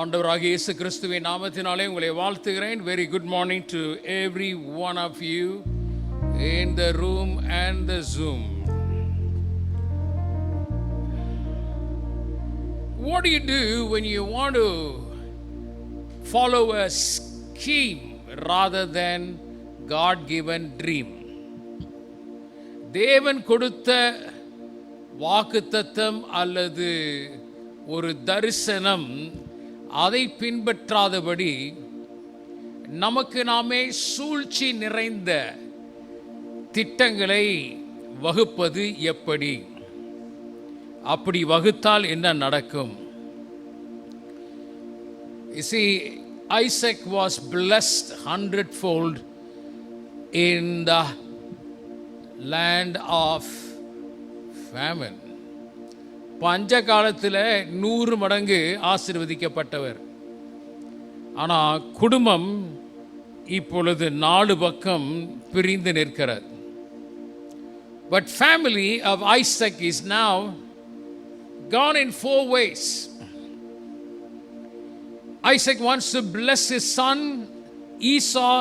ஆண்டவராகிய இயேசு கிறிஸ்துவின் நாமத்தினாலே உங்களை வாழ்த்துகிறேன். Very good morning to every one of you in the room and the Zoom. What do you do when you want to follow a scheme rather than God-given dream? தேவன் கொடுத்த வாக்குத்தத்தம் அல்லது ஒரு தரிசனம் அதை பின்பற்றாதபடி நமக்கு நாமே சூழ்ச்சி நிறைந்த திட்டங்களை வகுப்பது எப்படி? அப்படி வகுத்தால் என்ன நடக்கும்? You see, Isaac was blessed 100-fold in the land of famine. பஞ்ச காலத்தில் 100 மடங்கு ஆசீர்வதிக்கப்பட்டவர். ஆனால் குடும்பம் இப்பொழுது 4 பக்கம் பிரிந்து நிற்கிறது. But family of Isaac is now gone in 4 ways. Isaac wants to bless his son Esau,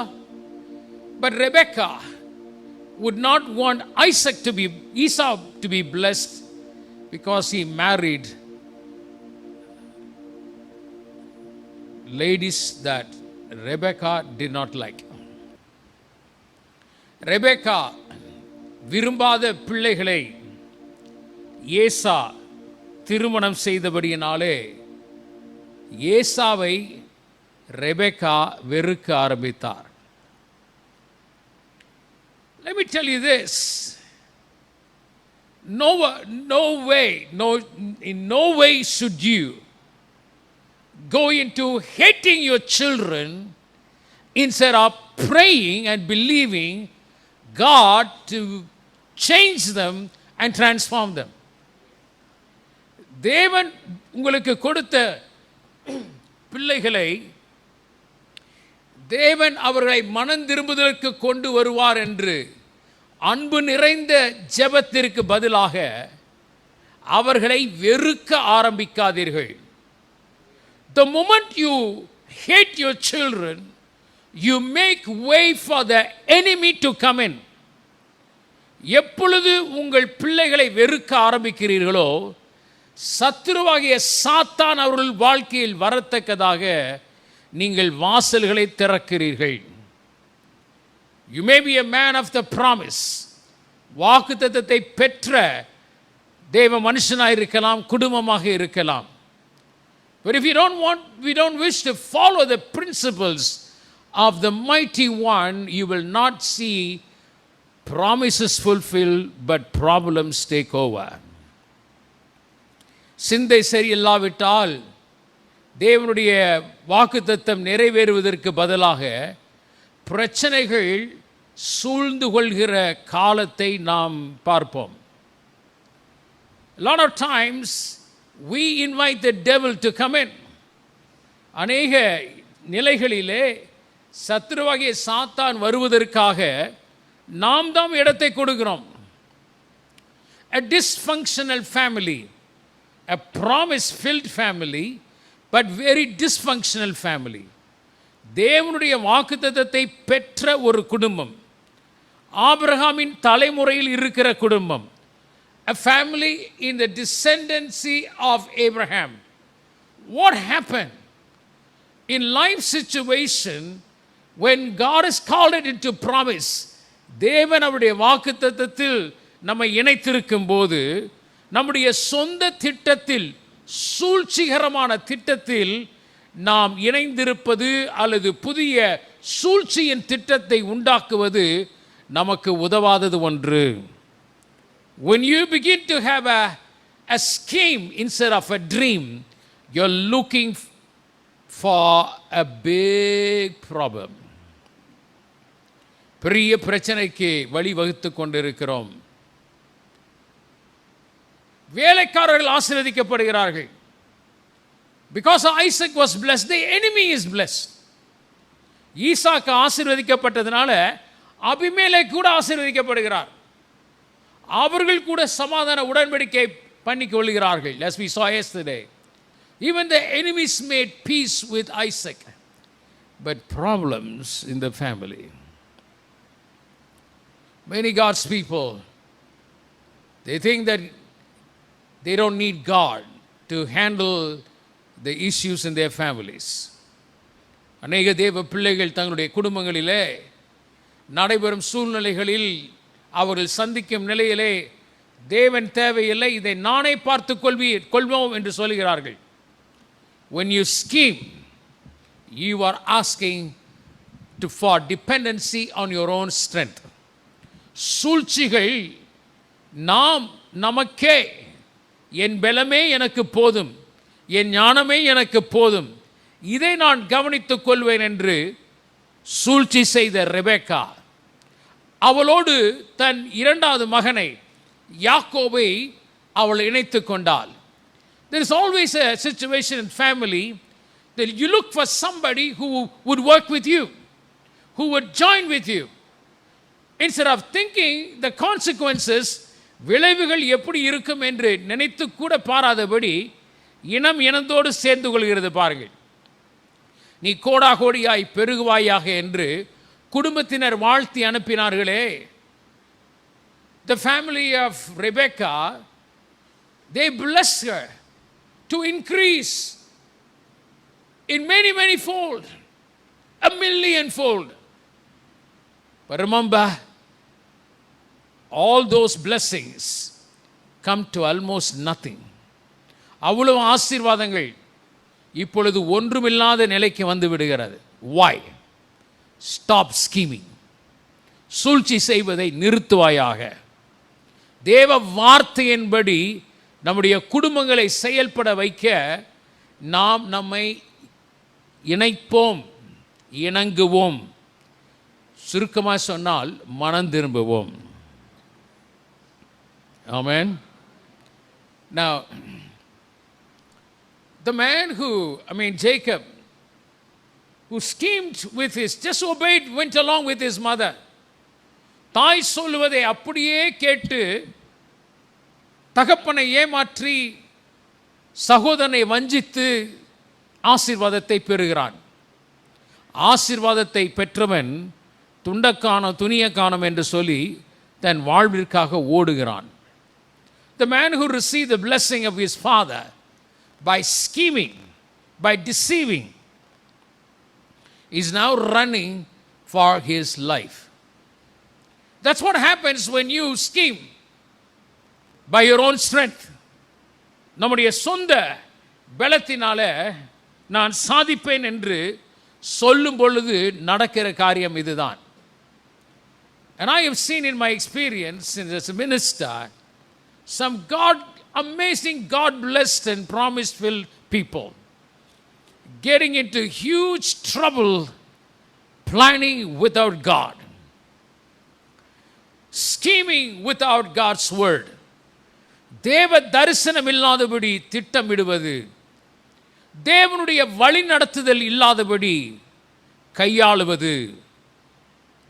but Rebekah would not want Esau to be blessed because he married ladies that Rebekah did not like. Rebekah விரும்பாத பிள்ளைகளை ஏசா திருமணம் செய்தபடியினாலே ஏசாவை Rebecca வெறுக்க ஆரம்பித்தார். Let me tell you this. In no way should you go into hating your children instead of praying and believing God to change them and transform them. தேவன் உங்களுக்கு கொடுத்த பிள்ளைகளை தேவன் அவர்களை மனம் திரும்புதலுக்கு கொண்டு வருவார் என்று அன்பு நிறைந்த ஜெபத்திற்கு பதிலாக அவர்களை வெறுக்க ஆரம்பிக்காதீர்கள். The moment you hate your children, you make way for the enemy to come in. எப்பொழுது உங்கள் பிள்ளைகளை வெறுக்க ஆரம்பிக்கிறீர்களோ சத்துருவாகிய சாத்தான் அவர்கள் வாழ்க்கையில் வரத்தக்கதாக நீங்கள் வாசல்களை திறக்கிறீர்கள். You may be a man of the promise. வாக்குத்தத்தத்தை பெற்ற தேவ மனுஷனாக இருக்கலாம், குடும்பமாக இருக்கலாம். But if we don't wish to follow the principles of the mighty one, you will not see promises fulfilled, but problems take over. சிந்தை சரியில்லாவிட்டால் தேவனுடைய வாக்குத்தத்தம் நிறைவேறுவதற்கு பதிலாக பிரச்சனைகள் சூழ்ந்து கொள்கிற காலத்தை நாம் பார்ப்போம். A lot of times we invite the devil to come in. அநேக நிலைகளிலே சத்துருவாகிய சாத்தான் வருவதற்காக நாம் தான் இடத்தை கொடுக்கிறோம். A dysfunctional family, a promise-filled family, but very dysfunctional family. தேவனுடைய வாக்குத்தத்தத்தை பெற்ற ஒரு குடும்பம், ஆபிரகாமின் தலைமுறையில் இருக்கிற குடும்பம், a family in the descendancy of Abraham. What happened in life situation when God has called it into promise? தேவன் அவருடைய வாக்குத்தத்தத்தில் நம்மை இணைத்திருக்கும் போது நம்முடைய சொந்த திட்டத்தில், சூழ்ச்சிகரமான திட்டத்தில் நாம் இணைந்திருப்பது அல்லது புதிய சூழ்ச்சியின் திட்டத்தை உண்டாக்குவது நமக்கு உதவாதது ஒன்று. When you begin to have a scheme instead of a dream, you're looking for a big problem. பெரிய பிரச்சனைக்கு வழிவகுத்து கொண்டிருக்கிறோம். வேலைக்காரர்கள் ஆசீர்வதிக்கப்படுகிறார்கள். Because Isaac was blessed, the enemy is blessed. ஈசாக்கு ஆசீர்வதிக்கப்பட்டதனால அபிமெலேக் கூட ஆசீர்வதிக்கப்படுகிறார். அவர்கள் கூட சமாதான உடன்படிக்கை பண்ணிக்கொள்கிறார்கள். As we saw yesterday. Even the enemies made peace with Isaac. But problems in the family. Many God's people, they think that they don't need God to handle the issues in their families. அநேக தேவ பிள்ளைகள் தங்களுடைய குடும்பங்களிலே நடைபெறும் சூழ்நிலைகளில் அவர்கள் சந்திக்கும் நிலையிலே தேவன் தேவையில்லை, இதை நானே பார்த்து கொள்வோம் என்று சொல்கிறார்கள். When you scheme, you are asking for dependency on your own strength. சூழ்ச்சிகள் நமக்கே என் பலமே எனக்கு போதும், என் ஞானமே எனக்கு போதும், இதை நான் கவனித்துக் கொள்வேன் என்று சூழ்ச்சி செய்த ரெபெக்கா அவளோடு தன் இரண்டாவது மகனை யாக்கோபை அவள் இணைத்துக் கொண்டாள். There is always a situation in family that you look for somebody who would work with you, who would join with you. Instead of thinking the consequences, விளைவுகள் எப்படி இருக்கும் என்று நினைத்து கூட பாராதபடி இனத்தோடு சேர்ந்து கொள்கிறது. பாருங்கள், நீ கோடா கோடியாய் பெருகுவாயாக என்று குடும்பத்தினர் வாழ்த்தி அனுப்பினார்களே. The family of Rebecca, they blessed her to increase in many fold, 1,000,000 fold. But remember, all those blessings come to almost nothing. அவ்வளவு ஆசீர்வாதங்கள் இப்பொழுது ஒன்றுமில்லாத நிலைக்கு வந்து விடுகிறது. Why? Stop scheming. சூழ்ச்சி செய்வதை நிறுத்துவாயாக. தேவ வார்த்தையின்படி நம்முடைய குடும்பங்களை செயல்பட வைக்க நாம் நம்மை இணைப்போம், இணங்குவோம். சுருக்கமாக சொன்னால் மனம் திரும்புவோம். Amen. Now, the man Jacob, who schemed with just obeyed, went along with his mother. தாய் சொல்வதை அப்படியே கேட்டு தகப்பனை ஏமாற்றி சகோதரனை வஞ்சித்து ஆசீர்வாதத்தை பெறுகிறான். ஆசீர்வாதத்தை பெற்றவன் துணியக்கானம் என்று சொல்லி தன் வாழ்விற்காக ஓடுகிறான். The man who received the blessing of his father by scheming, by deceiving, is now running for his life. That's what happens when you scheme by your own strength. நம்முடைய சொந்த பலத்தினால நான் சாதிப்பேன் என்று சொல்லும் பொழுது நடக்கிற காரியம் இதுதான். And I have seen in my experience as a minister some amazing God-blessed and promise-filled people getting into huge trouble planning without God, scheming without God's word, தேவ தரிசனம் இல்லாதபடி திட்டமிடுவது, தேவனுடைய வழி நடத்துதல் இல்லாதபடி கையாளுவது.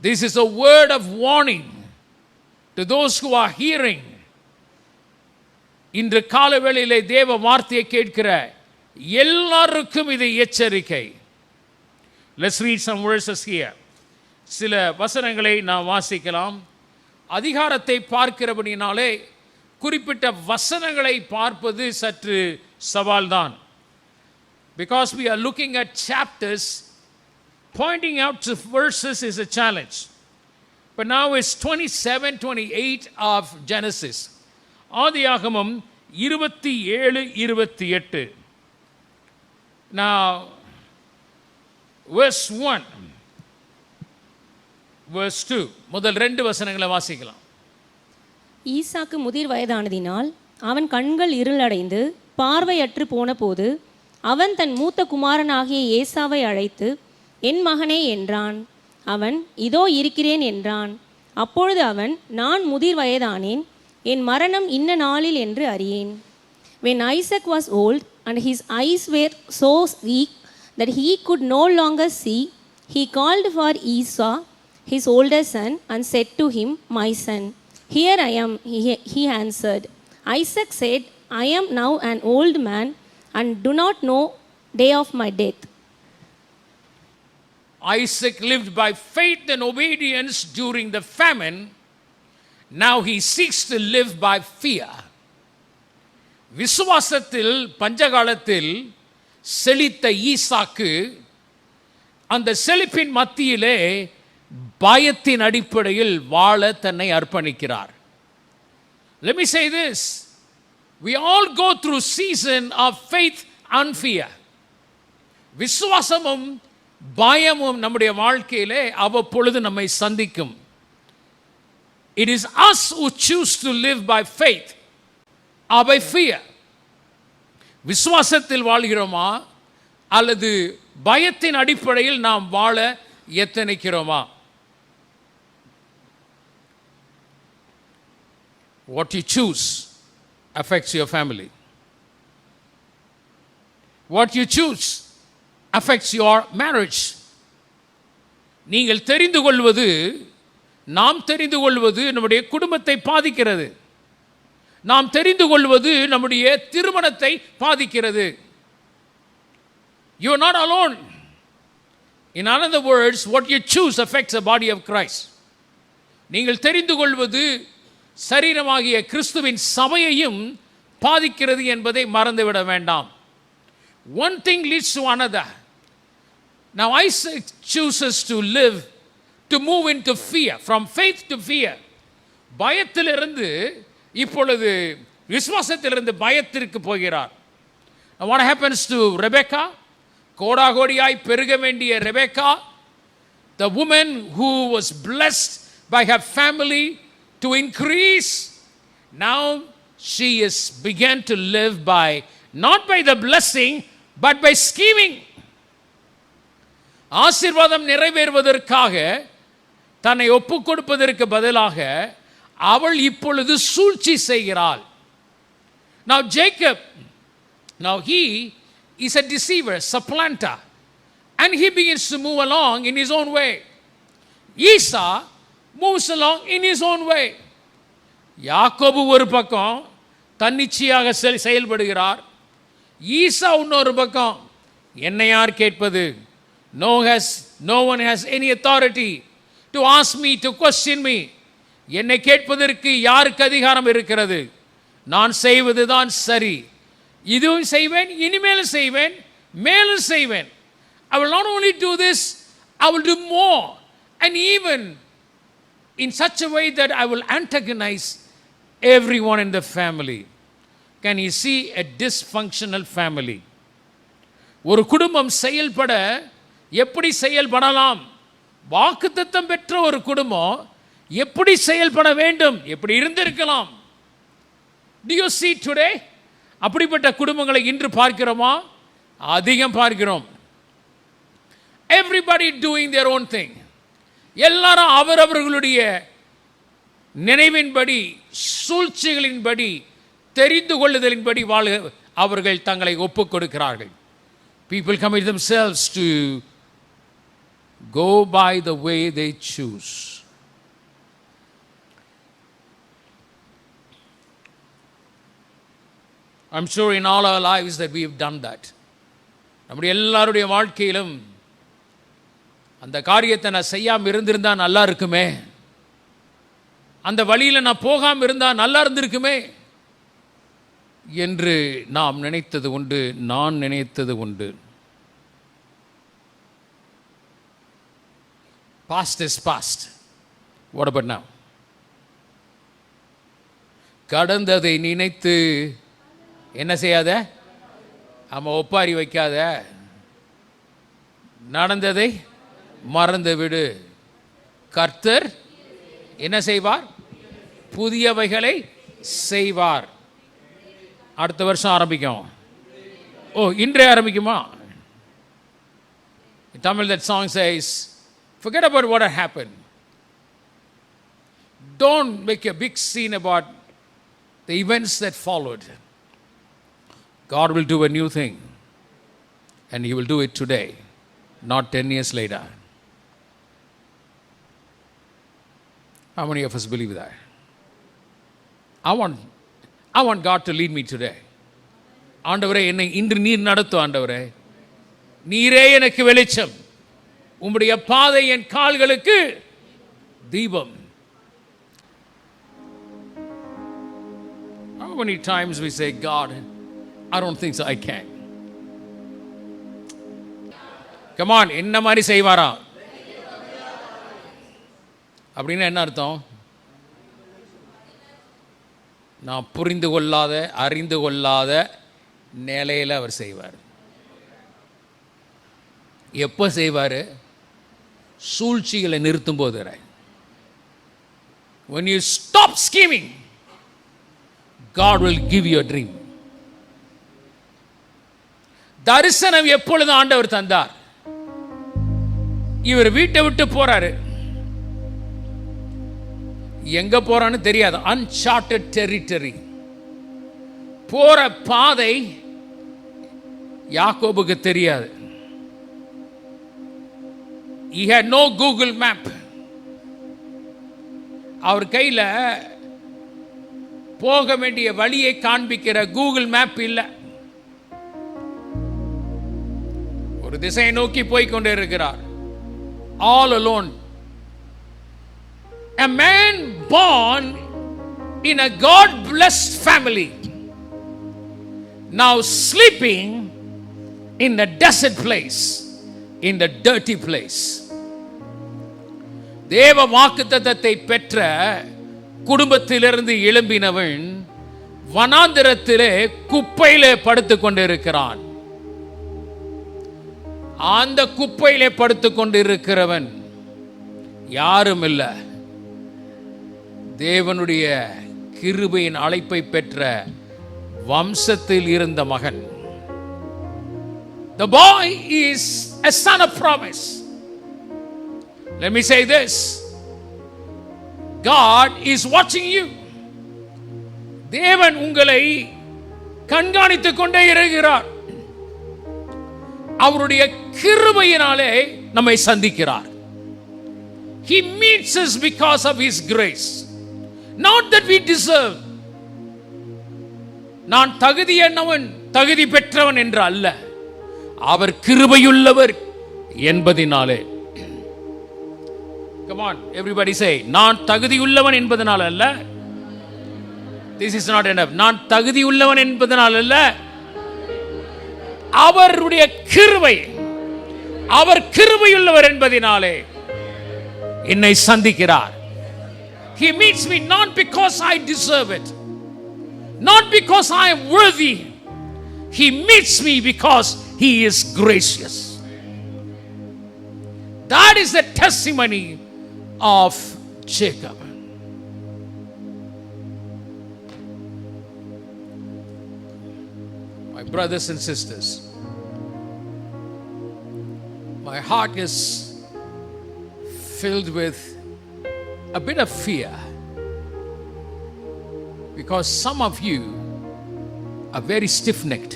This is a word of warning to those who are hearing. இன்று காலவேளையிலே தேவ வார்த்தையை கேட்கிற எல்லாருக்கும் இது எச்சரிக்கை. Let's read some verses here. சில வசனங்களை நாம் வாசிக்கலாம். அதிகாரத்தை பார்க்கிறபடினாலே குறிப்பிட்ட வசனங்களை பார்ப்பது சற்று சவால்தான். Because we are looking at chapters, pointing out to verses is a challenge. But now it's 27, 28 of Genesis. ஆதியாகமம் 27, 28. Now, verse 1, verse 2, முதல் 2 வசனங்களை வாசிக்கலாம். ஈசாக்கு முதிர் வயதானதினால் அவன் கண்கள் இருளடைந்து பார்வையற்று போனபோது அவன் தன் மூத்த குமாரனாகிய ஏசாவை அழைத்து, என் மகனே என்றான். அவன், இதோ இருக்கிறேன் என்றான். அப்பொழுது அவன், நான் முதிர் வயதானேன், என் மரணம் இன்ன நாளில் என்று அறியேன். When Isaac was old and his eyes were so weak that he could no longer see, he called for Esau, his older son, and said to him, my son, here I am, he answered. Isaac said, I am now an old man, and do not know day of my death. Isaac lived by faith and obedience during the famine. Now he seeks to live by fear. விசுவாசத்தில் பஞ்சகாலத்தில் செழித்த ஈசாக்கு அந்த செழிப்பின் மத்தியிலே பயத்தின் அடிப்படையில் வாழ தன்னை அர்ப்பணிக்கிறார். Let me say this. We all go through season of faith and fear. விசுவாசமும் பயமும் நம்முடைய வாழ்க்கையிலே அவ்வப்பொழுது நம்மை சந்திக்கும். It is us who choose to live by faith or by fear. விசுவாசத்தில் வாழ்கிறோமா அல்லது பயத்தின் அடிப்படையில் நாம் வாழ எத்தனிக்கிறோமா? What you choose affects your family. What you choose affects your marriage. நீங்கள் தெரிந்து கொள்வது, நாம் தெரிந்து கொள்வது நம்முடைய குடும்பத்தை பாதிக்கிறது. நாம் தெரிந்து கொள்வது நம்முடைய திருமணத்தை பாதிக்கிறது. You are not alone. In other words, what you choose affects the body of Christ. நீங்கள் தெரிந்து கொள்வது சரீரமாகிய கிறிஸ்துவின் சபையையும் பாதிக்கிறது என்பதை மறந்துவிட வேண்டாம். One thing leads to another. Now Isaac chooses to live, to move into fear, from faith to fear. பயத்திலிருந்து இப்பொழுது விசுவாசத்திலிருந்து பயத்திற்கு போகிறார். Now what happens to Rebecca? கோடாகோடியாய் பெருக வேண்டிய Rebecca, the woman who was blessed by her family to increase, now she is began to live by, not by the blessing, but by scheming. ஆசீர்வாதம் நிறைவேறுவதற்காக தன்னை ஒப்புக் கொடுப்பதற்கு பதிலாக அவள் இப்பொழுது சூழ்ச்சி செய்கிறாள். Now Jacob, now he is a deceiver, supplanter, and he begins to move along in his own way. Esau moves along in his own way. யாக்கோபு ஒரு பக்கம் தன்னிச்சையாக செயல்படுகிறார். ஈசா இன்னொரு பக்கம், என்னை யார் கேட்பது? No one has any authority to ask me, to question me. என்னை கேட்பதற்கு யாருக்கு அதிகாரம் இருக்கிறது? நான் செய்வதுதான் சரி. இதுவும் செய்வேன், இனிமேலும் செய்வேன், மேலும் செய்வேன். I will not only do this, I will do more, and even in such a way that I will antagonize everyone in the family. Can you see a dysfunctional family? ஒரு குடும்பம் செயல்பட எப்படி செயல்படலாம்? வாக்குத்தத்தம் பெற்ற ஒரு குடும்பம் எப்படி செயல்பட வேண்டும், எப்படி இருந்திருக்கலாம்? Do you see today? அப்படிப்பட்ட குடும்பங்களை இன்று பார்க்கிறோமா? அதிகம் பார்க்கிறோம். Everybody doing their own thing. எல்லாரும் அவரவர்களுடைய நினைவின்படி, சூழ்ச்சிகளின்படி, தெரிந்து கொள்ளுதலின்படி வாழ அவர்கள் தங்களை ஒப்புக் கொடுக்கிறார்கள். People commit themselves to go by the way they choose. I'm sure in all our lives that we have done that. நம்முடைய எல்லாருடைய வாழ்க்கையிலும் அந்த காரியத்தை நான் செய்யாமல் இருந்திருந்தா நல்லா இருக்குமே, அந்த வழியில் நான் போகாமல் இருந்தால் நல்லா இருந்திருக்குமே என்று நாம் நினைத்தது உண்டு, நான் நினைத்தது உண்டு. Past is past. What about now? கடந்ததை நினைத்து என்ன செய்யாத, ஆமா ஒப்பாரி வைக்காத, நடந்ததை மறந்து விடு. கர்த்தர் என்ன செய்வார்? புதியவைகளை செய்வார். அடுத்த வருஷம் ஆரம்பிக்கும். ஓ, இன்றே ஆரம்பிக்குமா? In Tamil that song says, forget about what had happened. Don't make a big scene about the events that followed. God will do a new thing, and He will do it today, not 10 years later. How many of us believe that? I want God to lead me today. ஆண்டவரே, என்னை இன்று நீர் நடத்தும். ஆண்டவரே, நீரே எனக்கு வெளிச்சம், உம்முடைய பாதை என் கால்களுக்கு தீபம். How many times we say, God, I don't think so, I can. Come on, என்ன மாதிரி செய்வாரா அப்படின்னு என்ன அர்த்தம்? நான் புரிந்து கொள்ளாத, அறிந்து கொள்ளாத நிலையில் அவர் செய்வார். எப்போ செய்வார்? சூழ்ச்சிகளை நிறுத்தும் போது. When you stop scheming, God will give you a dream. தரிசனம் எப்பொழுது ஆண்டவர் தந்தார்? இவர் வீட்டை விட்டு போறாரு, எங்க போறான்னு தெரியாது, uncharted territory. போற பாதை யாக்கோபுக்கு தெரியாது. He had no Google map. அவர் கையில போக வேண்டிய வழியை காண்பிக்கிற கூகுள் மேப் இல்லை. ஒரு திசையை நோக்கி போய்கொண்டே இருக்கிறார். All alone. A man born in a God-blessed family, now sleeping in the desert place, in the dirty place. தேவ வாக்குத்தத்தத்தை பெற்ற குடும்பத்திலிருந்து எழும்பினவன் வனாந்திரத்திலே குப்பையிலே படுத்துக் கொண்டிருக்கிறான். அந்த குப்பையிலே படுத்துக் கொண்டிருக்கிறவன் யாரும் இல்லை, தேவனுடைய கிருபையின் அழைப்பை பெற்ற வம்சத்தில் இருந்த மகன். The boy is a son of promise. Let me say this, God is watching you. தேவன் உங்களை கண்காணித்துக் கொண்டே இருக்கிறார். அவருடைய கிருபையினாலே நம்மை சந்திக்கிறார். He meets us because of His grace, not that we deserve. நான் தகுதியானவன், தகுதி பெற்றவன் என்று அல்ல, அவர் கிருபையுள்ளவர் என்பதினாலே. Come on, everybody say, நான் தகுதியுள்ளவன் என்பதனால அல்ல. This is not enough. நான் தகுதியுள்ளவன் என்பதனால அல்ல, அவருடைய கிருபை, அவர் கிருபையுள்ளவர் என்பதினாலே என்னை சந்திக்கிறார். He meets me not because I deserve it, not because I am worthy. He meets me because He is gracious. That is the testimony of Jacob. My brothers and sisters, my heart is filled with a bit of fear because some of you are very stiff-necked.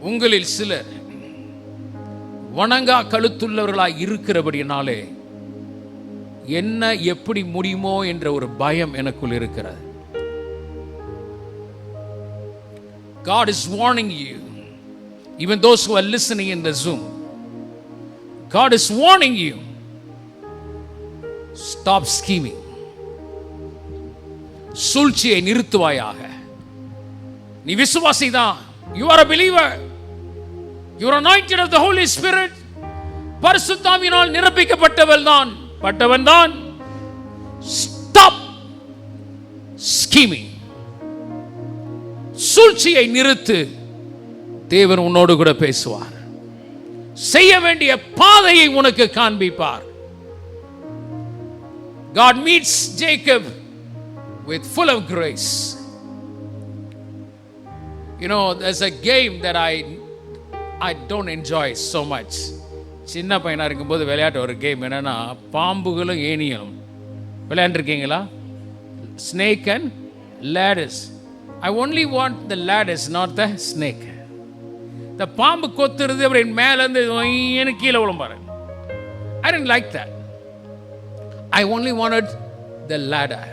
உங்களில் சிலர் வணங்கா கழுத்துள்ளவர்களாய் இருக்கிறபடினாலே என்ன எப்படி முடியுமோ என்ற ஒரு பயம் எனக்குள் இருக்கிறது. God is warning you, even those who are listening in the Zoom. God is warning you, stop scheming. சூழ்ச்சியை நிறுத்துவாயாக. நீ விசுவாசிதான், you are a believer, you are anointed of the Holy Spirit, பரிசுத்தாவியினால் நிரப்பிக்கப்பட்டவன் தான். Stop scheming. சூழ்ச்சியை நிறுத்து. தேவன் உன்னோடு கூட பேசுவார். செய்ய வேண்டிய பாதையை உனக்கு காண்பிப்பார். God meets Jacob with full of grace. You know, there's a game that I don't enjoy so much. சின்ன பையனாக இருக்கும்போது விளையாட்டு ஒரு கேம் என்னன்னா, பாம்புகளும் ஏனியும் விளையாண்டுருக்கீங்களா? Snake and ladders. I only want the ladders, not the snake. இந்த பாம்பு கொத்துறது அப்படி மேலேருந்து எனக்கு கீழே விழும்பாரு. I didn't like that. I only wanted the ladder.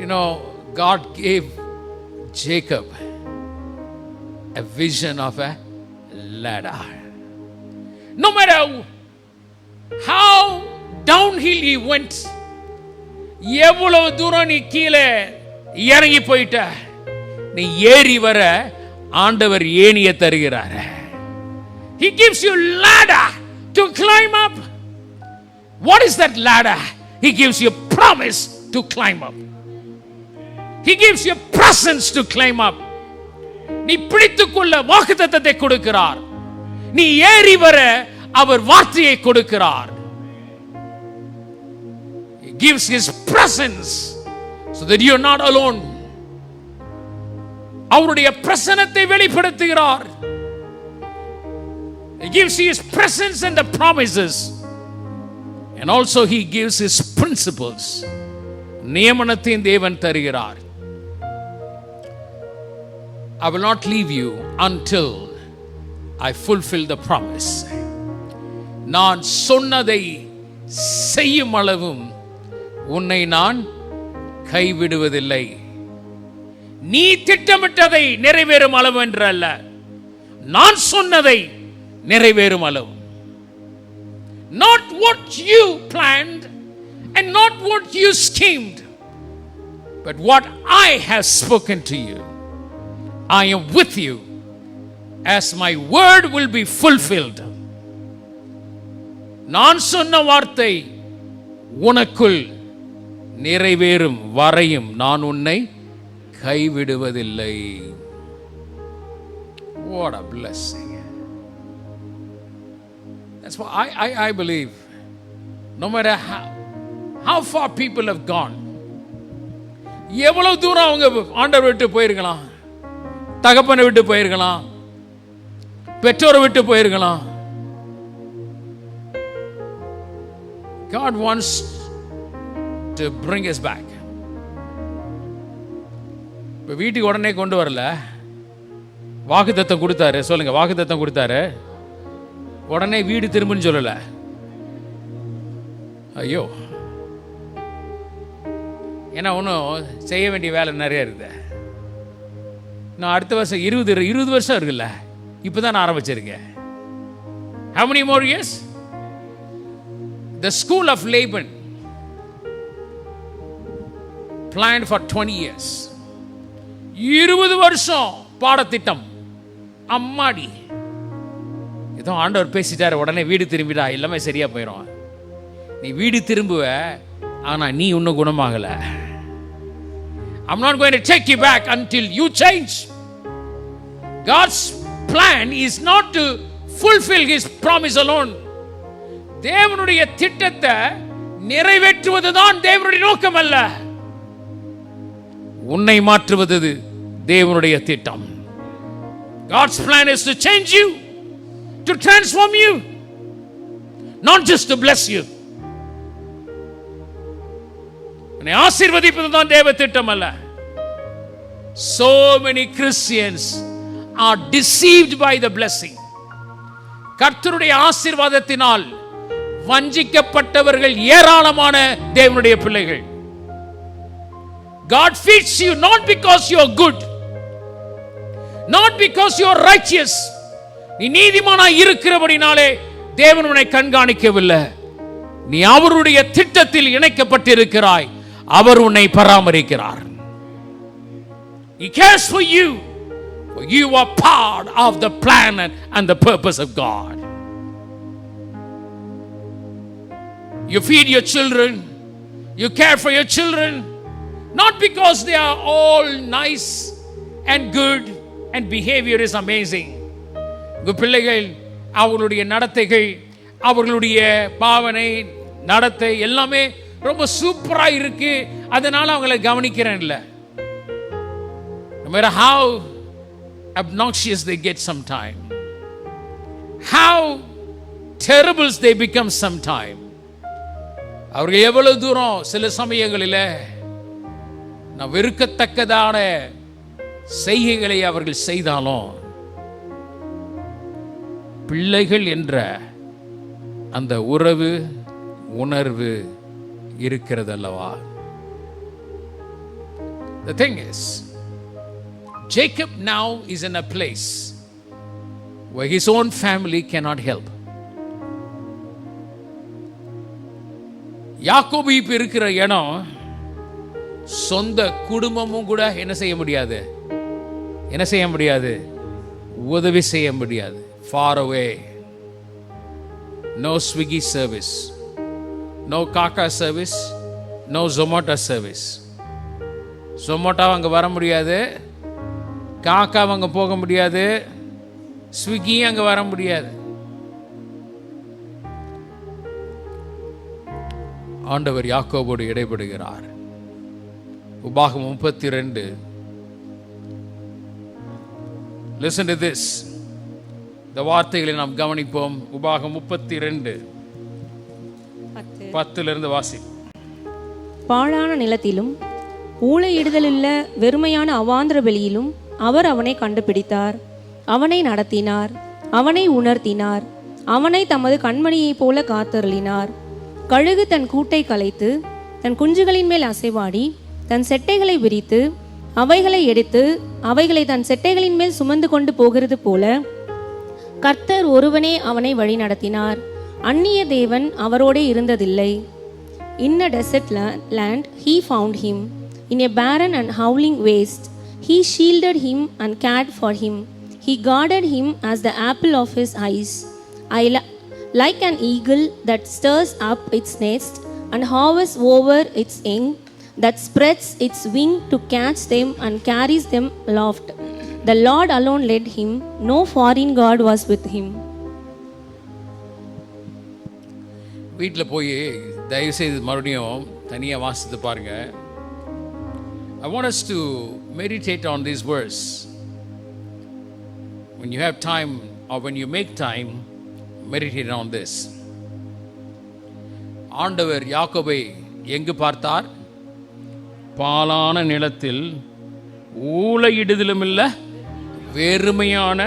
You know, God gave Jacob a vision of a ladder. No matter how downhill he went, எவ்வளவு தூரம் நீ கீழே இறங்கி போயிட்ட, நீ ஏறி வர ஆண்டவர் ஏணிய தருகிறார். He gives you ladder to climb up. What is that ladder? He gives you promise to climb up. He gives you presence to climb up. நீ பிடித்துக்கொள்ள வாக்குத்தத்தத்தை கொடுக்கிறார். நீ ஏறி வர அவர் வார்த்தையை கொடுக்கிறார். He gives his presence so that you are not alone. அவருடைய பிரசன்னத்தை வெளிப்படுத்துகிறார். He gives you his presence and the promises, and also he gives his principles. நியமனத்தின் தேவன் தருகிறார். I will not leave you until I fulfill the promise. நான் சொன்னதை செய்யும் அளவும் உன்னை நான் கைவிடுவதில்லை. நீ திட்டமிட்டதை நிறைவேறும் அளவு என்று அல்ல, நான் சொன்னதை நிறைவேறும் அளவு. Not what you planned and not what you schemed, but what I have spoken to you. I am with you as my word will be fulfilled. நான் சொன்ன வார்த்தை உனக்குள் நிறைவேறும் வரையும் நான் உன்னை கைவிடுவதில்லை. What a blessing. That's why I believe no matter how far people have gone, எவ்வளவு தூரம் அவங்க ஆண்டவர் விட்டு போயிருக்கலாம், தகப்பனை விட்டு போயிருக்கலாம், பெற்றோரை விட்டு போயிருக்கலாம், God wants to bring us back. இப்போ வீட்டுக்கு உடனே கொண்டு வரல, வாக்குத்தத்தம் கொடுத்தாரு. சொல்லுங்க, வாக்குத்தத்தம் கொடுத்தாரு, உடனே வீடு திரும்புன்னு சொல்லல. ஐயோ, ஏன்னா ஒன்றும் செய்ய வேண்டிய வேலை நிறைய இருக்குது. நான் அடுத்த வருஷம் 20 வருஷம் இருக்குல்ல, இப்போதான் நான் ஆரம்பிச்சிருக்கேன். How many more years? The school of Laban planned for 20 years. 20 வருஷம் பாடத்திட்டம். அம்மாடி, ஏதோ ஆண்டவர் பேசிட்டாரு, உடனே வீடு திரும்பிடா, எல்லாமே சரியா போயிடும். நீ வீடு திரும்புவ, ஆனா நீ இன்னும் குணமாகல. I'm not going to take you back until you change. God's plan is not to fulfill his promise alone. தேவனுடைய திட்டத்தை நிறைவேற்றுவதுதான் தேவனுடைய நோக்கம் அல்ல, உன்னை மாற்றுவது தேவனுடைய திட்டம். God's plan is to change you, to transform you, not just to bless you. உன்னை ஆசீர்வதிப்பதுதான் தேவ திட்டம் அல்ல. So many Christians are deceived by the blessing. கர்த்தருடைய ஆசீர்வாதத்தினால் வஞ்சிக்கப்பட்டவர்கள் ஏராளமான தேவனுடைய பிள்ளைகள். God feeds you not because you are good, not because you are righteous. நீ நீதிமானாய் இருக்கிறபடினாலே தேவன் உன்னை கண்காணிக்கவில்லை. நீ அவருடைய திட்டத்தில் இணைக்கப்பட்டிருக்கிறாய். அவர் உன்னை பராமரிக்கிறார். He cares for you. For you are part of the plan and the purpose of God. You feed your children, you care for your children, not because they are all nice and good and behavior is amazing. உங்க பிள்ளைகள் அவர்களுடைய நடத்தைகள், அவர்களுடைய பாவனை, நடத்தை எல்லாமே ரொம்ப சூப்பரா இருக்கு, அதனால அவங்களை கவனிக்கிறேன் இல்ல. No matter how obnoxious they get sometime, how terrible they become sometime, அவர்கள் எவ்வளவு தூரம் சில சமயங்களில் நான் வெறுக்கத்தக்கதான செய்கைகளை அவர்கள் செய்தாலும் பிள்ளைகள் என்ற அந்த உறவு உணர்வு இருக்கிறது அல்லவா? The thing is, Jacob now is in a place where his own family cannot help. யாக்கோபு இப்ப இருக்கிற இடம் சொந்த குடும்பமும் கூட என்ன செய்ய முடியாது, உதவி செய்ய முடியாது. Far away. No Swiggy service, no Kaka service, no Zomato service. Zomato அங்க வர முடியாது, காக்கா அங்க போக முடியாது, ஸ்விக்கி அங்க வர முடியாது. ஆண்டவர் யாக்கோபோடு இடைபடுகிறார். உபாகம் 32. Listen to this. இந்த வார்த்தைகளை நாம் கவனிப்போம். உபாகம் 32 10 வாசி. பாழான நிலத்திலும் ஊளையிடுதலுள்ள வெறுமையான அவாந்திர வெளியிலும் அவர் அவனை கண்டுபிடித்தார், அவனை நடத்தினார், அவனை உணர்த்தினார், அவனை தமது கண்மணியைப் போல காத்தருளினார். கழுகு தன் கூட்டை கலைத்து தன் குஞ்சுகளின் மேல் அசைவாடி தன் செட்டைகளை விரித்து அவைகளை எடுத்து அவைகளை தன் செட்டைகளின் மேல் சுமந்து கொண்டு போகிறது போல கர்த்தர் ஒருவனே அவனை வழி நடத்தினார். அந்நிய தேவன் அவரோடே இருந்ததில்லை. In a desert land he found him, in a barren and howling waste he shielded him and cared for him. He guarded him as the apple of his eyes. Like an eagle that stirs up its nest and hovers over its young, that spreads its wing to catch them and carries them aloft. The Lord alone led him, no foreign god was with him. வீட்டில் போய் தயவு செய்து மறுபடியும் தனியாக வாசித்து பாருங்க. I want us to meditate on this verse. When you have time or when you make time, meditate on this. ஆண்டவர் யாக்கோபை எங்கு பார்த்தார்? பாலான நிலத்தில் ஊளையிடுதலும் இல்ல வெறுமையான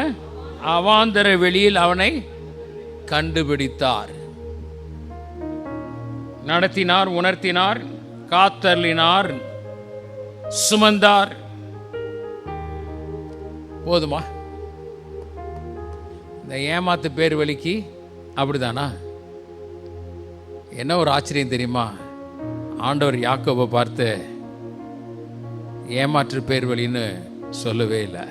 அவாந்தர வெளியில் அவனை கண்டுபிடித்தார், நடத்தினார், உணர்த்தினார், காத்தருளினார், சுமந்தார். போதுமா? இந்த ஏமாத்து பேர் வலிக்கு அப்படிதானா? என்ன ஒரு ஆச்சரியம் தெரியுமா? ஆண்டவர் யாக்கோபை பார்த்து ஏமாற்று பேர் வலின்னு சொல்லவே இல்லை.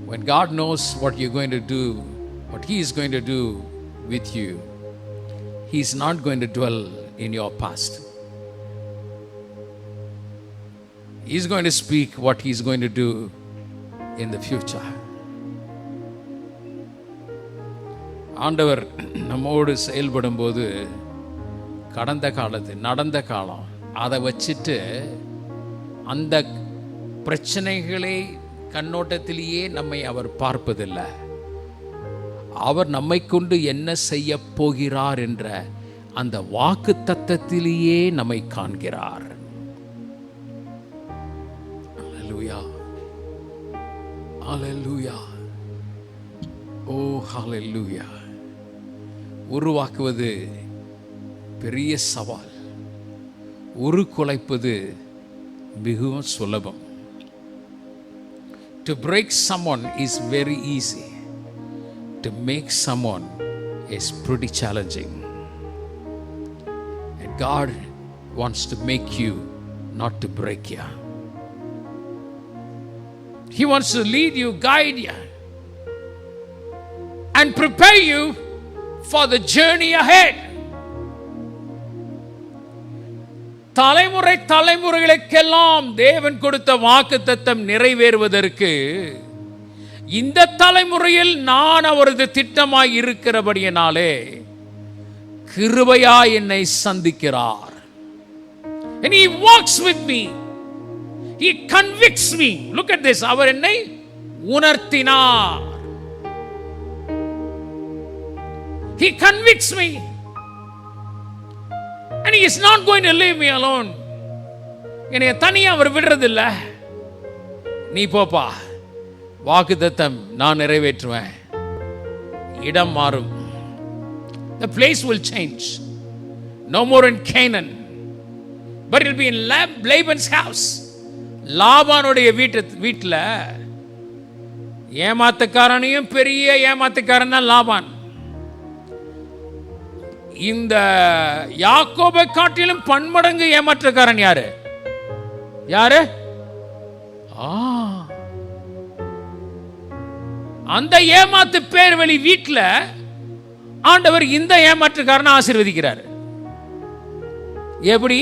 When God knows what you're going to do, what He is going to do with you, He is not going to dwell in your past. He is going to speak what He is going to do in the future. ஆண்டவர் நம்மோடு செயல்படும் போது கடந்த காலத்து நடந்த காலம் அதை வச்சுட்டு அந்த பிரச்சனைகளை கண்ணோட்டத்திலேயே நம்மை அவர் பார்ப்பதில்லை. அவர் நம்மை கொண்டு என்ன செய்ய போகிறார் என்ற அந்த வாக்கு தத்தத்திலேயே நம்மை காண்கிறார். ஹல்லேலூயா, ஹல்லேலூயா, ஓ ஹல்லேலூயா. உருவாக்குவது பெரிய சவால், உருக்குலைப்பது மிகவும் சுலபம். To break someone is very easy. To make someone is pretty challenging. And God wants to make you, not to break you. He wants to lead you, guide you, and prepare you for the journey ahead. தலைமுறை தலைமுறைகளுக்கெல்லாம் தேவன் கொடுத்த வாக்குத்தத்தம் நிறைவேறுவதற்கு இந்த தலைமுறையில் நான் அவரது திட்டமாய் இருக்கிறபடியினாலே கிருபையா என்னை சந்திக்கிறார். And He walks with me. He convicts me. Look at this. அவர் என்னை உணர்த்தினார். He convicts me. And He is not going to leave me alone. என்னை தனியா அவர் விடுறதில்லை. நீ போப்பா, வாக்குத்தத்தம் நான் நிறைவேற்றுவேன். இடம் மாறும். The place will change. No more in Canaan, but it will be in Laban's house. லாபானுடைய வீட்டில் ஏமாத்துக்காரனையும் பெரிய ஏமாத்துக்காரன் தான் லாபான். இந்த யாக்கோபை காட்டிலும் பன்மடங்கு ஏமாற்றுக்காரன் யாரு? அந்த ஏமாத்து பேர் வழி வீட்டில் ஆண்டவர் இந்த ஏமாற்றுக்காரனை ஆசீர்வதிக்கிறார். எப்படி?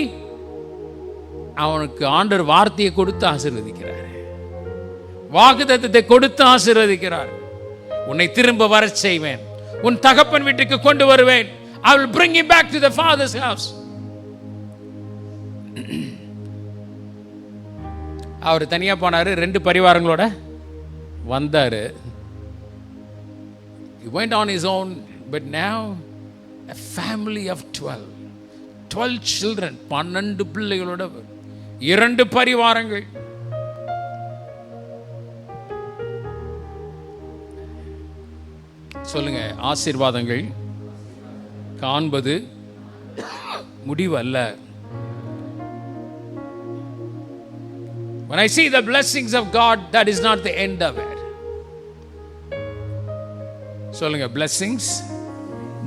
அவனுக்கு ஆண்டவர் வார்த்தையை கொடுத்து ஆசீர்வதிக்கிறார், வாக்குத்தத்தத்தை கொடுத்து ஆசீர்வதிக்கிறார். உன்னை திரும்ப வர செய்வேன், உன் தகப்பன் வீட்டுக்கு கொண்டு வருவேன். I will bring him back to the father's house. அவர் தனியா போனாரு, 2 பரிவாரங்களோட வந்தாரு. He went on his own, but now a family of 12 children, 12 பிள்ளைகளோட 2 பரிவாரங்கள். சொல்லுங்க, ஆசீர்வாதங்கள் காண்பது முடிவு அல்ல. When I see the blessings of God, that is not the end of it. சொல்லுங்க, blessings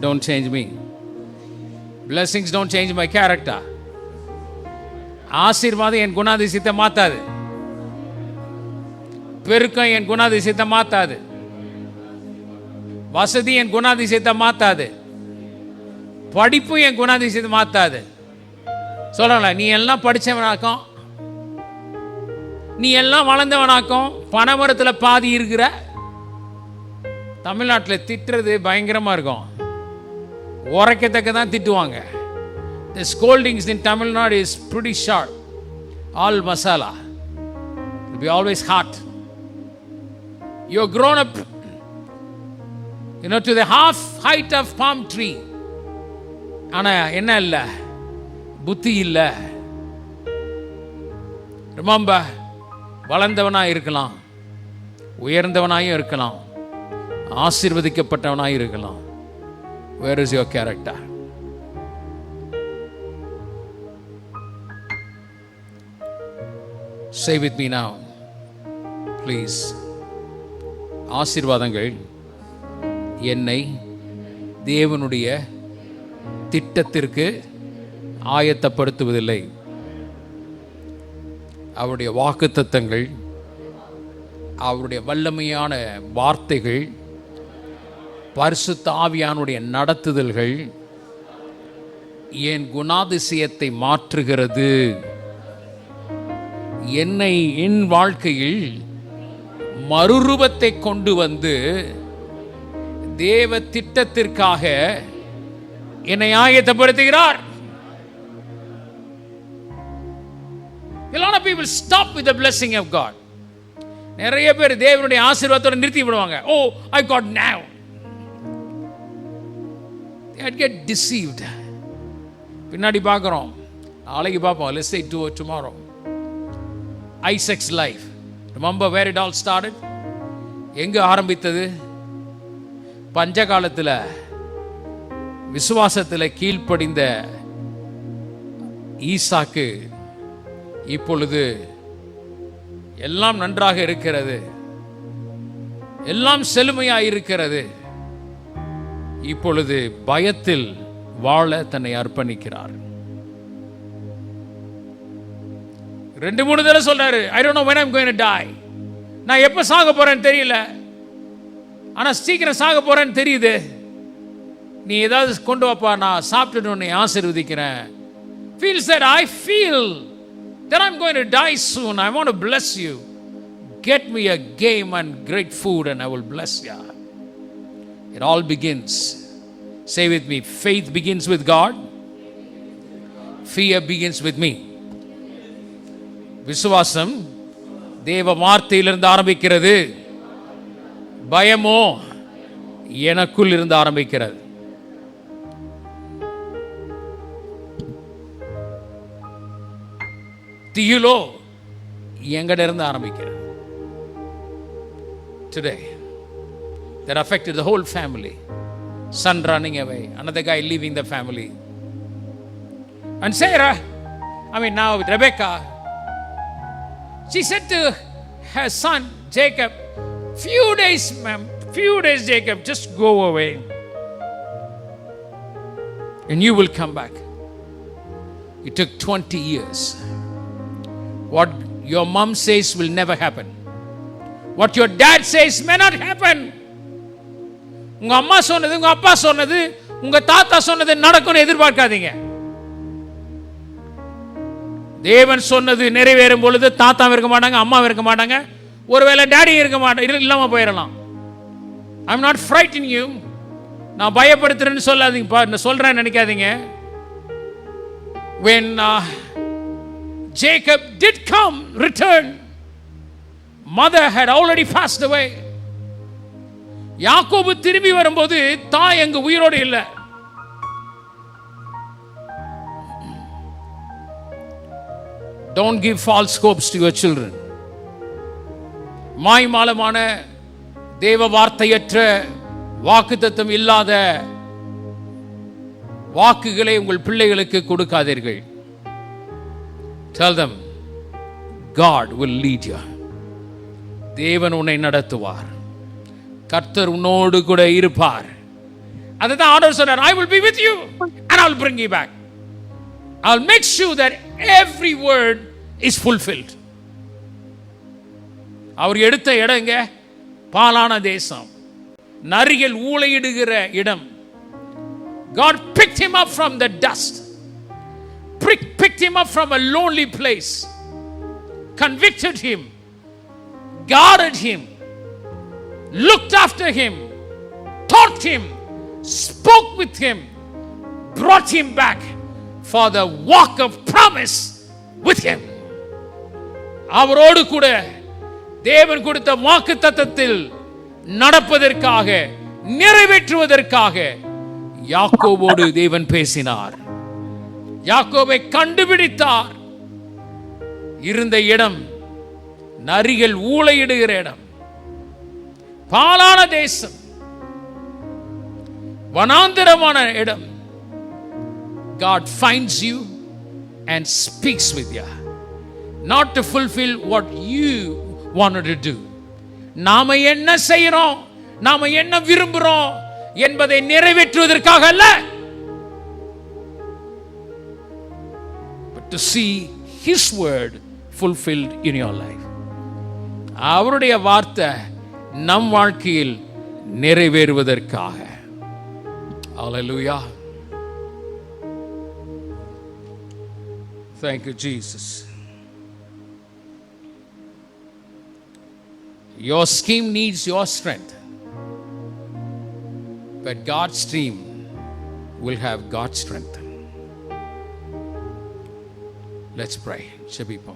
don't change me. Blessings don't change my character. ஆசீர்வாதம் என் குணாதிசயத்தை மாத்தாது. பெருக்கம் என் குணாதிசயத்தை மாத்தாது. வசதி என் குணாதிசயத்தை மாத்தாது. படிப்பு என் குணாதிசயத்தை மாத்தாது. சொல்லலாம், நீ எல்லாம் படிச்சவனாக்கும், நீ எல்லாம் வளர்ந்தவனாக்கும், பனைமரத்தில் பாதி இருக்கிற. தமிழ்நாட்டில் திட்டுறது பயங்கரமா இருக்கும், உரைக்கத்தக்க தான் திட்டுவாங்க. The scoldings in Tamil Nadu is pretty sharp, all masala. It will be always hot. You are grown up, to the half height of palm tree. ஆனா என்ன இல்ல, புத்தி இல்ல. Remember, வளர்ந்தவனாய் இருக்கலாம், உயர்ந்தவனாயும் இருக்கலாம், ஆசீர்வதிக்கப்பட்டவனாய் இருக்கலாம். Where is your character? Say with me now, please. ஆசீர்வாதங்கள் என்னை தேவனுடைய திட்டத்திற்கு ஆயத்தப்படுத்துவதில்லை. அவருடைய வாக்குத்தத்தங்கள், அவருடைய வல்லமையான வார்த்தைகள், பரிசுத்த ஆவியானுடைய நடத்துதல்கள் என் குணாதிசயத்தை மாற்றுகிறது. என்னை என் வாழ்க்கையில் மறுரூபத்தை கொண்டு வந்து தேவ திட்டத்திற்காக என்னை ஆயத்தப்படுத்துகிறார். A lot of people stop with the blessing of God. நிறைய பேர் தேவனுடைய ஆசீர்வாதத்தோட நிறுத்தி விடுவாங்க. Oh, I got now. They get deceived. பின்னாடி பார்க்கிறோம், நாளைக்கு பார்ப்போம். Let's say tomorrow. Isaac's life. Remember where it all started? எங்க ஆரம்பித்தது? பஞ்ச காலத்தில் விசுவாசத்தில் கீழ்ப்படிந்த ஈசாக்கு இப்பொழுது எல்லாம் நன்றாக இருக்கிறது, எல்லாம் செழுமையாக இருக்கிறது. இப்பொழுது பயத்தில் வாழ தன்னை அர்ப்பணிக்கிறார். 2-3 தடவை சொல்றாரு, I don't know when I'm going to die. நான் எப்ப சாக போறேன்னு தெரியல, ஆனா சீக்கிரம் சாக போறேன்னு தெரியுது. நீ ஏதாவது கொண்டு வாப்பா, நான் சாப்பிட்டுட்டு உன்னை ஆசீர்வதிக்கிறேன். Feels that I feel that I'm going to die soon. I want to bless you. Get me a game and great food and I will bless you. It all begins. Say with me, faith begins with God. Fear begins with me. விசுவாசம் தேவ வார்த்தையிலிருந்து ஆரம்பிக்கிறது, பயமோ எனக்குள் இருந்து ஆரம்பிக்கிறது. திகிலோ எங்கட இருந்து ஆரம்பிக்கிறது. Today that affected the whole family. Son running away, another guy leaving the family. And Sarah, Now Rebecca, she said to her son Jacob, few days Jacob, just go away and you will come back. It took 20 years. What your mom says will never happen. What your dad says may not happen. உங்க அம்மா சொன்னது, உங்க அப்பா சொன்னது, உங்க தாத்தா சொன்னது நடக்கும்னு எதிர்பார்க்காதீங்க. தேவன் சொன்னது நிறைவேறும் பொழுது தாத்தாவும் இருக்க மாட்டாங்க, அம்மாவும் இருக்க மாட்டாங்க, ஒருவேளை டேடி இருக்க மாட்டாங்க, இல்லாம போயிடலாம். I'm not frightening you. நான் பயப்படுத்துறேன்னு சொல்லாதீங்க, சொல்றேன்னு நினைக்காதீங்க. When Jacob did return, mother had already passed away. யாக்கோபு திரும்பி வரும்போது தாய் எங்க உயிரோடு இல்லை. Don't give false hopes to your children. மாய்மாலமான தேவ வார்த்தையற்ற வாக்குத்தத்தம் இல்லாத வாக்குகளை உங்கள் பிள்ளைகளுக்கு கொடுக்காதீர்கள். Tell them God will lead you. தேவன் உன்னை நடத்துவார், கர்த்தர் உன்னோடு கூட இருப்பார். அதுதான் ஆண்டவர் சொன்னார், I will be with you and I will bring you back. I'll make sure that every word is fulfilled. அவர் எடுத்த இடங்க பாலான தேசம், நரிகள் ஊளையிடுகிற இடம். God picked him up from the dust, picked him up from a lonely place, convicted him, guarded him, looked after him, taught him, spoke with him, brought him back for the walk of promise with him. அவரோடு கூட தேவன் கொடுத்த வாக்குத்தத்தத்தில் நடப்பதற்காக, நிறைவேற்றுவதற்காக யாக்கோபோடு தேவன் பேசினார். யாக்கோபை கண்டுபிடித்தார். இருந்த இடம் நரிகள் ஊளையிடுகிற இடம், பாலான தேசம், வனாந்தரமான இடம். God finds you and speaks with you, not to fulfill what you wanted to do. நாம என்ன செய்யறோம், நாம என்ன விரும்புறோம் என்பதை நிறைவேற்றுவதற்காக அல்ல, but to see his word fulfilled in your life. அவருடைய வார்த்தை நம் வாழ்க்கையில் நிறைவேறுவதற்காக. Hallelujah. Thank you, Jesus. Your scheme needs your strength, but God's stream will have God's strength. Let's pray. Shabipo.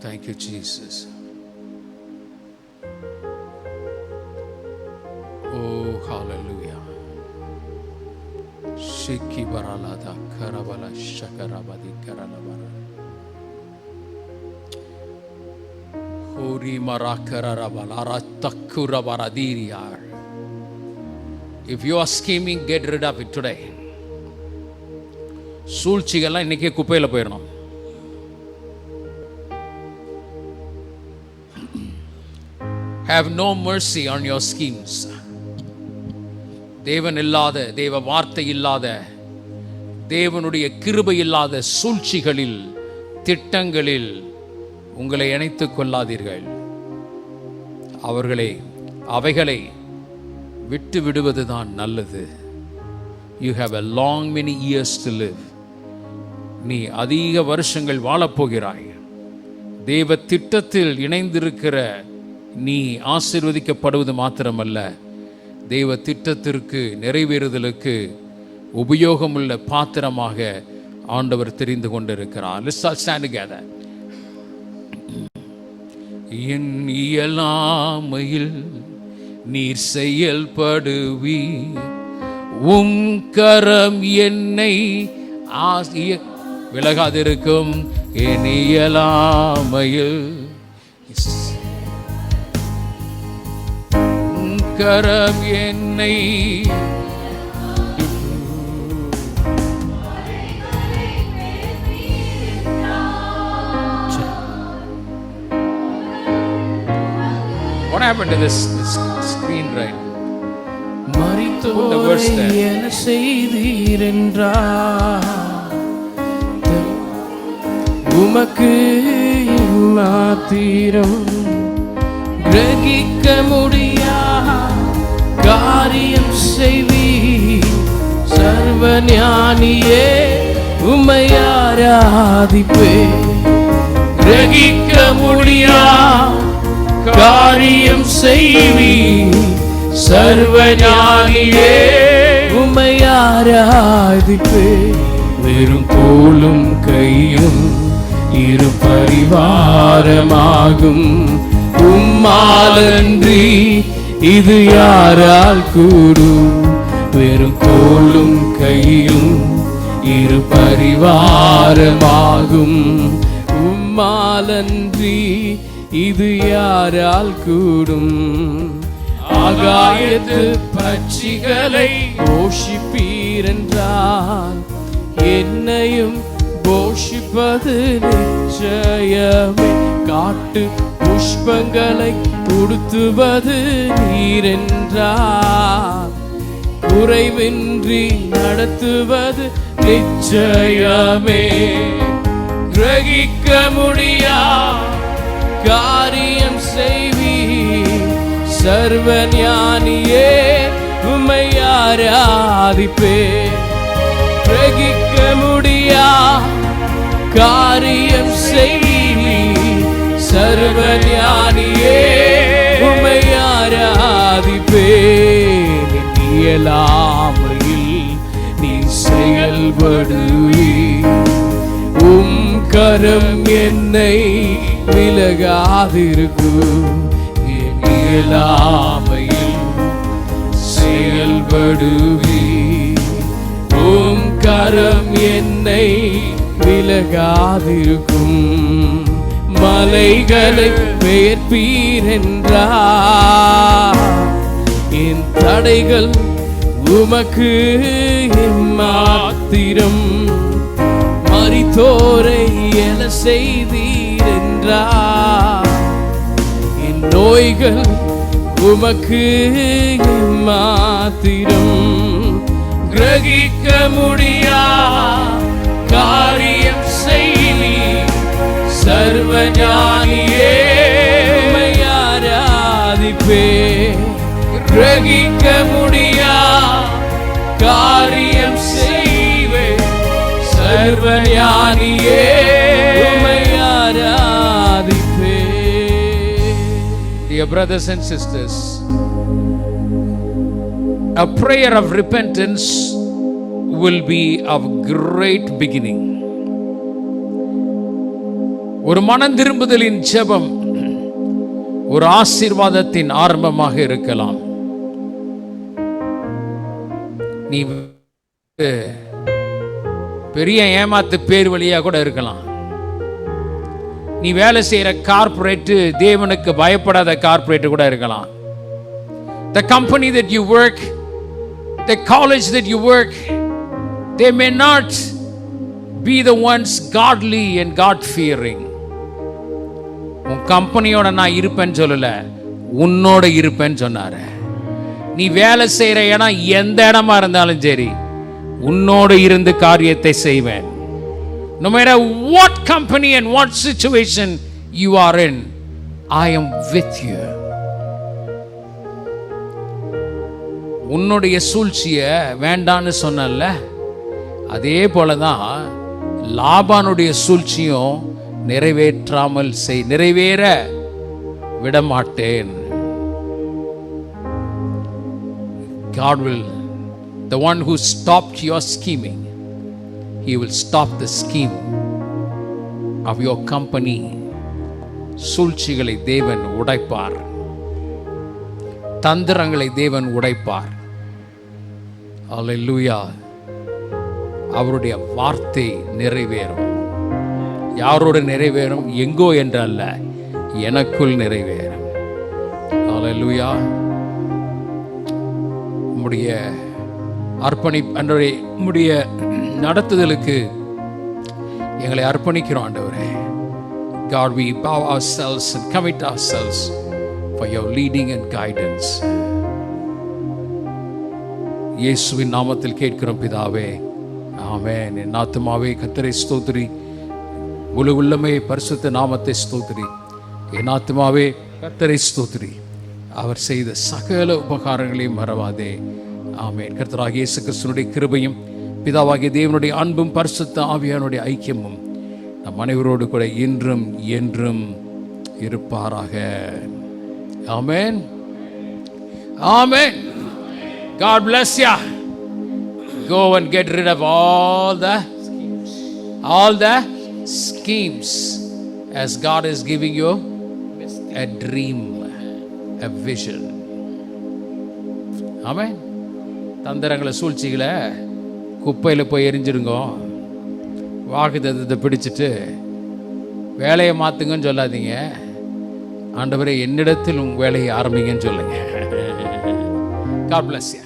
Thank you, Jesus. Oh, hallelujah. Shiki baralada karabala shakarabadi karalabara. Hori marakarabala aratakurabaradiriya. If you are scheming, get rid of it today. சூழ்ச்சிகள்லாம் இன்னைக்கே குப்பையில் போயிடணும். Have no mercy on your schemes. தேவன் இல்லாத, தேவ வார்த்தை இல்லாத, தேவனுடைய கிருபை இல்லாத சூழ்ச்சிகளில், திட்டங்களில் உங்களை இணைத்துக் கொள்ளாதீர்கள். அவைகளை விட்டு விடுவதுதான் நல்லது. You have a long many years to live. நீ அதிக வருஷங்கள் வாழப்போகிறாய். தேவ திட்டத்தில் இணைந்திருக்கிற நீ ஆசீர்வதிக்கப்படுவது மாத்திரமல்ல, தேவ திட்டத்திற்கு நிறைவேறுதலுக்கு உபயோகமுள்ள பாத்திரமாக ஆண்டவர் தெரிந்து கொண்டிருக்கிறார். Let's all stand together. என் இயலாமையில் நீர் செயல்படுவீர், உம் கரம் என்னை விலகாதிருக்கும். என் இயலாமையில் கரம் என்னை happened to this screen right? மரித்தோரை என செய்தீரென்றார், உமக்கு மாத்திரம் கிரகிக்க முடியா காரியம் செய்வீர். சர்வஞானியே உம்மை ஆராதிப்பே. கிரகிக்க முடியா காரியம் செய்வீர். சர்வஞானியே உம்மை ஆராதிப்பே. வெறும் தோளும் கையும் இரு பரிவாரமாகும். உம்மாலன்றி இது யாரால் கூடும்? வெறும் தோளும் கையும் இரு பரிவாரமாகும். உம்மாலன்றி இது யாரால் கூடும்? ஆகாயத்து பட்சிகளை போஷிப்பீரென்றால் என்னையும் போஷிப்பது நிச்சயமே. காட்டு புஷ்பங்களை உடுத்துவது நீரென்றார், குறைவின்றி நடத்துவது நிச்சயமே. கிரகிக்க முடியா காரியம் செய்வீர். சர்வஞானியே உம்மை ஆராதிப்பே. கிரகிக்க முடியா காரியம் செய்வீர். சர்வஞானியே உம்மை ஆராதிப்பே. இயலாமையில் நீ செயல்படுவீர். உம் கரம் என்னை விலகாதிருக்கும். இயலாமையில் செயல்படுவீர். உம் கரம் என்னை விலகாதிருக்கும். மலைகளை பெயர்ப்பீரென்றார், என் தடைகள் உமக்கு மாத்திரம். மரித்தோரை என செய்தீரென்றார், என் நோய்கள் உமக்கு மாத்திரம். கிரகிக்க முடியா காரியம் செய்வீர். சர்வஞானியே உம்மை ஆராதிப்பே. கிரகிக்க முடியா காரியம் செய்வேன். சர்வஞானியே உம்மை ஆராதிப்பே. Dear brothers and sisters, a prayer of repentance will be of great beginning. ஒரு மனம் திரும்புதலின் ஜெபம் ஒரு ஆசீர்வாதத்தின் ஆரம்பமாக இருக்கலாம். நீ பெரிய ஏமாத்து பேர் வழியா கூட இருக்கலாம். நீ வேலை செய்யற கார்ப்பரேட் தேவனுக்கு பயப்படாத கார்ப்பரேட் கூட இருக்கலாம். The company that you work, the college that you work, they may not be the ones godly and God fearing. உன் கம்பெனியோட நான் இருப்பேன்னு சொல்லல, உன்னோட இருப்பேன்னு சொன்னாரு. நீ வேலை செய்யற இடம் எந்த இடமா இருந்தாலும் சரி, உன்னோட இருந்து காரியத்தை செய்வேன். No matter what company and what situation you are in, I am with you. உன்னுடைய சூழ்ச்சிய வேண்டான்னு சொன்னல, அதே போலதான் லாபானுடைய சூழ்ச்சியும் நிறைவேற விடமாட்டேன். God will, the one who stopped your scheming, he will stop the scheme of your company. சூழ்ச்சிகளை தேவன் உடைப்பார், தந்திரங்களை தேவன் உடைப்பார். அல்லேலூயா. அவருடைய வார்த்தை நிறைவேறும். யாரோடு நிறைவேறும்? எங்கோ என்றல்ல, எனக்குள் நிறைவேறும். அல்லேலூயா. உம்முடைய உம்முடைய நடத்துதலுக்கு எங்களை அர்ப்பணிக்கிறோம் ஆண்டவரே. God, we bow ourselves and commit ourselves for your leading and guidance. இயேசுவின் நாமத்தில் கேட்கிறோம் பிதாவே, ஆமென். என் ஆத்துமாவே கர்த்தரை ஸ்தோத்திரி, முழு உள்ளமே பரிசுத்த நாமத்தை ஸ்தோத்திரி. என் ஆத்துமாவே கர்த்தரை ஸ்தோத்திரி, அவர் செய்த சகல உபகாரங்களையும் மறவாதே. ஆமென். கர்த்தராகிய இயேசு கிறிஸ்துவினுடைய கிருபையும் பிதாவாகிய தேவனுடைய அன்பும் பரிசுத்த ஆவியானுடைய ஐக்கியமும் நம் அனைவரோடு கூட இன்றும் என்றும் இருப்பாராக. ஆமென். ஆமென். God bless you. Go and get rid of all the schemes, as God is giving you a dream, a vision. ஆமென். தந்திரங்களை சூழ்ச்சிகளை குப்பையில் போய் எரிஞ்சிருங்க. வாக்குத்தத்தத்தை பிடிச்சிட்டு வேலையை மாற்றுங்கன்னு சொல்லாதீங்க. ஆண்டவரே என்னிடத்தில் உங்கள் வேலையை ஆரம்பிங்கன்னு சொல்லுங்க. God bless you.